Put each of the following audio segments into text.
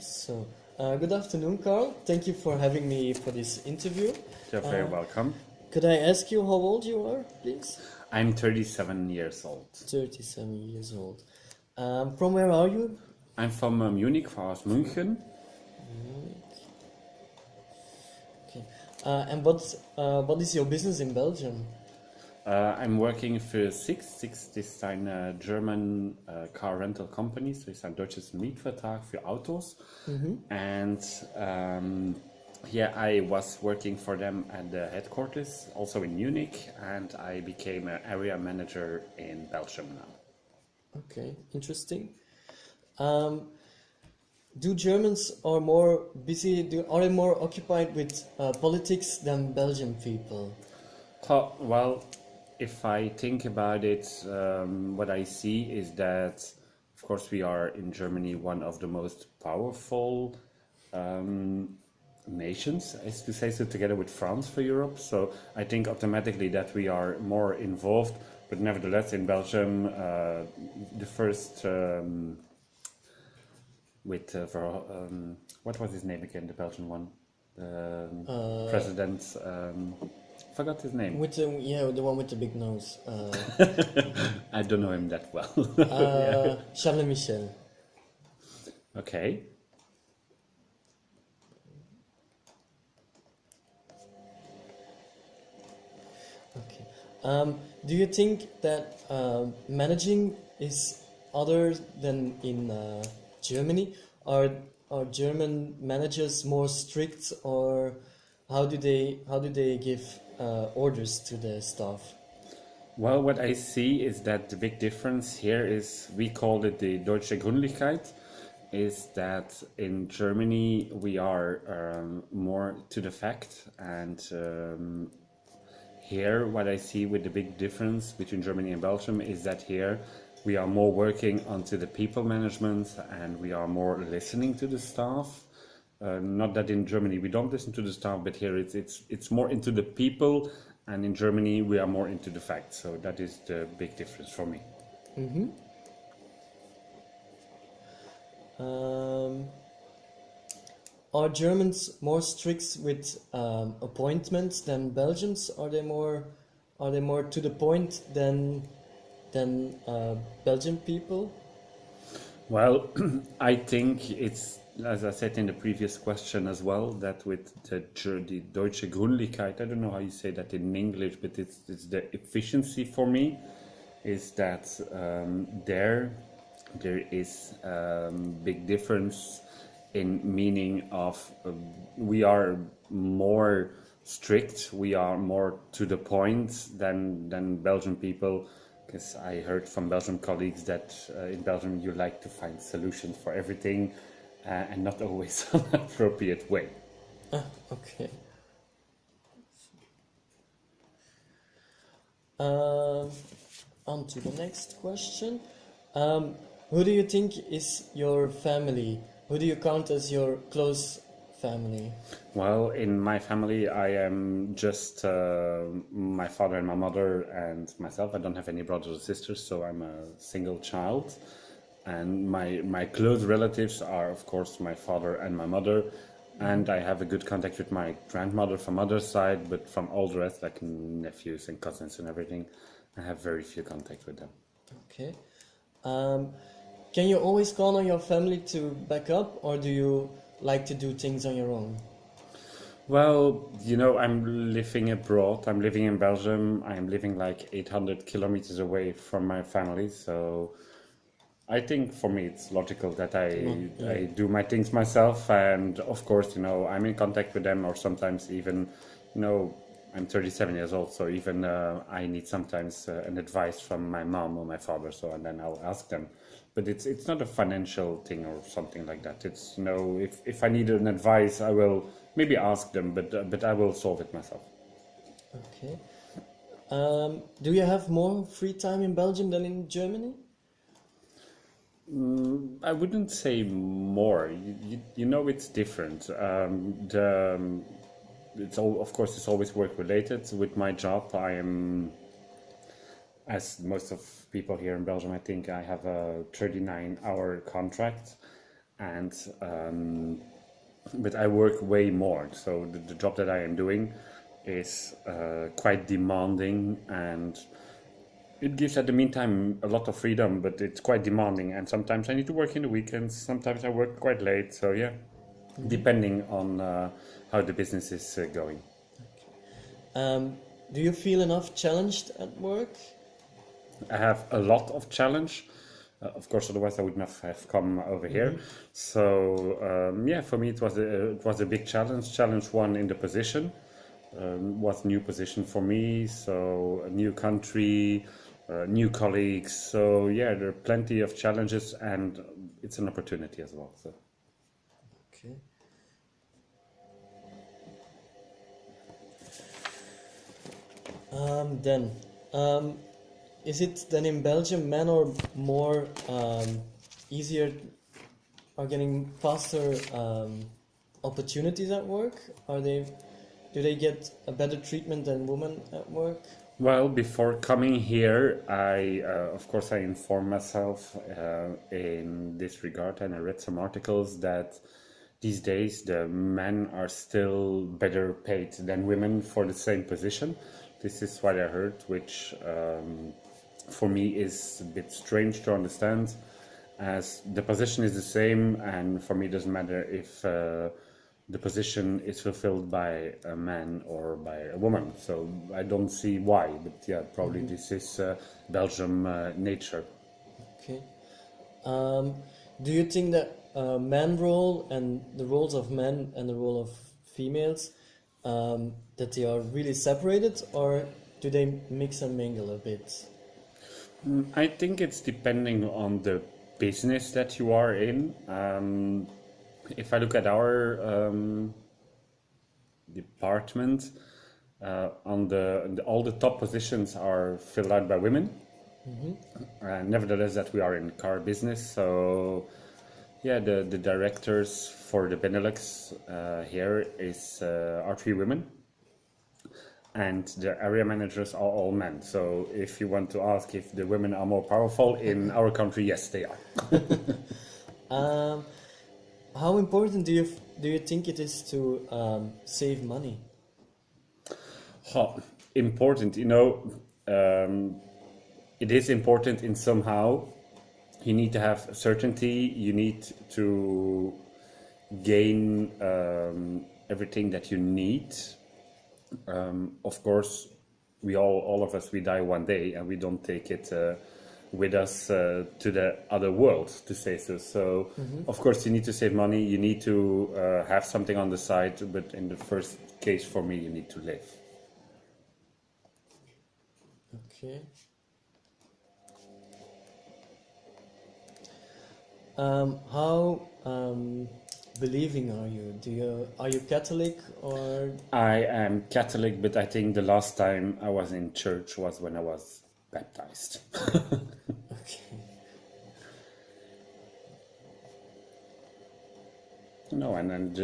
So, good afternoon, Karl. Thank you for having me for this interview. You're very welcome. Could I ask you how old you are, please? I'm 37 years old. 37 years old. From where are you? I'm from Munich, aus München. Okay. And what is your business in Belgium? I'm working für Six ist eine German car rental company, so it's ein deutsches Mietvertrag für Autos. And I was working for them at the headquarters, also in Munich, and I became an area manager in Belgium now. Okay, interesting. Do Germans are more busy? Are they more occupied with politics than Belgian people? Well, if I think about it, what I see is that, of course, we are in Germany one of the most powerful nations, as to say so, together with France for Europe. So I think automatically that we are more involved. But nevertheless, in Belgium, the first what was his name again? The Belgian one, president. Forgot his name. With the one with the big nose. I don't know him that well. Charles Michel. Okay. Okay. Do you think that managing is other than in Germany? Are German managers more strict, or how do they give orders to the staff? Well, what I see is that the big difference here is, we call it the Deutsche Gründlichkeit, is that in Germany we are more to the fact, and here what I see with the big difference between Germany and Belgium is that here we are more working onto the people management and we are more listening to the staff. Not that in Germany we don't listen to the staff, but here it's more into the people, and in Germany we are more into the facts. So that is the big difference for me. Are Germans more strict with appointments than Belgians? Are they more to the point than Belgian people? Well, I think it's, as I said in the previous question as well, that with the Deutsche Gründlichkeit, I don't know how you say that in English, but it's the efficiency for me, is that there is big difference in meaning of we are more strict, we are more to the point than Belgian people. Because I heard from Belgian colleagues that in Belgium you like to find solutions for everything and not always an appropriate way. Okay. On to the next question. Who do you think is your family? Who do you count as your close family? Well, in my family, I am just my father and my mother and myself. I don't have any brothers or sisters, so I'm a single child. And my close relatives are, of course, my father and my mother. And I have a good contact with my grandmother from mother's side, but from all the rest, like nephews and cousins and everything, I have very few contact with them. Okay. Can you always count on your family to back up, or do you like to do things on your own? Well, I'm living abroad. I'm living in Belgium. I'm living like 800 kilometers away from my family. So I think for me it's logical that I do my things myself. And of course, I'm in contact with them, or sometimes even, I'm 37 years old. So even I need sometimes an advice from my mom or my father. So, and then I'll ask them. But it's not a financial thing or something like that. It's, if I need an advice, I will maybe ask them, but I will solve it myself. Okay. Do you have more free time in Belgium than in Germany? I wouldn't say more. It's different. Of course, it's always work related. With my job, I am, as most of people here in Belgium, I think I have a 39-hour contract, and but I work way more. So the job that I am doing is quite demanding, and it gives at the meantime a lot of freedom, but it's quite demanding. And sometimes I need to work in the weekends. Sometimes I work quite late. So yeah, depending on how the business is going. Do you feel enough challenged at work? I have a lot of challenge. Of course, otherwise I would not have come over here. So yeah, for me it was a big challenge. Challenge one in the position was a new position for me. So a new country, new colleagues. So yeah, there are plenty of challenges, and it's an opportunity as well. So. Okay. Then, is it then in Belgium men are more easier, are getting faster opportunities at work? Do they get a better treatment than women at work? Well, before coming here, of course, I informed myself in this regard, and I read some articles that these days the men are still better paid than women for the same position. This is what I heard, which for me is a bit strange to understand, as the position is the same, and for me it doesn't matter if the position is fulfilled by a man or by a woman. So I don't see why, but yeah, probably this is Belgium nature. Okay. Do you think that man role and the roles of men and the role of females, that they are really separated, or do they mix and mingle a bit? I think it's depending on the business that you are in. If I look at our department, all the top positions are filled out by women. Nevertheless, that we are in car business, so yeah, the directors for the Benelux here are 3 women, and the area managers are all men. So if you want to ask if the women are more powerful in our country, yes, they are. How important do you think it is to save money? Important, it is important in somehow. You need to have certainty. You need to gain everything that you need. Of course, all of us, we die one day, and we don't take it with us to the other world, to say so. So, of course, you need to save money. You need to have something on the side. But in the first case, for me, you need to live. Okay. How believing are you? Are you Catholic or? I am Catholic, but I think the last time I was in church was when I was baptized. Okay. No, and then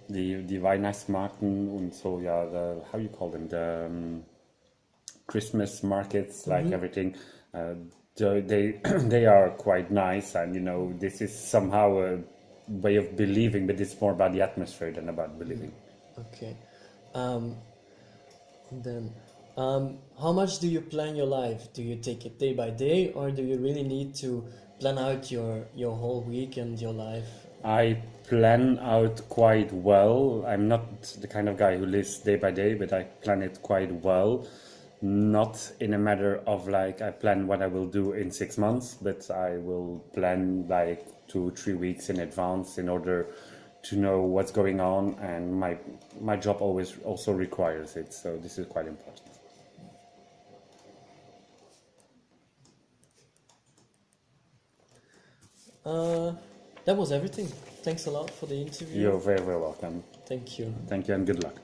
the Weihnachtsmarkten und so, yeah, how you call them, the Christmas markets, like everything. They are quite nice, and this is somehow a way of believing, but it's more about the atmosphere than about believing. Okay. Then, how much do you plan your life? Do you take it day by day, or do you really need to plan out your whole week and your life? I plan out quite well. I'm not the kind of guy who lives day by day, but I plan it quite well. Not in a matter of like I plan what I will do in 6 months, but I will plan like 2-3 weeks in advance in order to know what's going on, and my job always also requires it, so this is quite important. That was everything. Thanks a lot for the interview. You're very, very welcome. Thank you. Thank you, and good luck.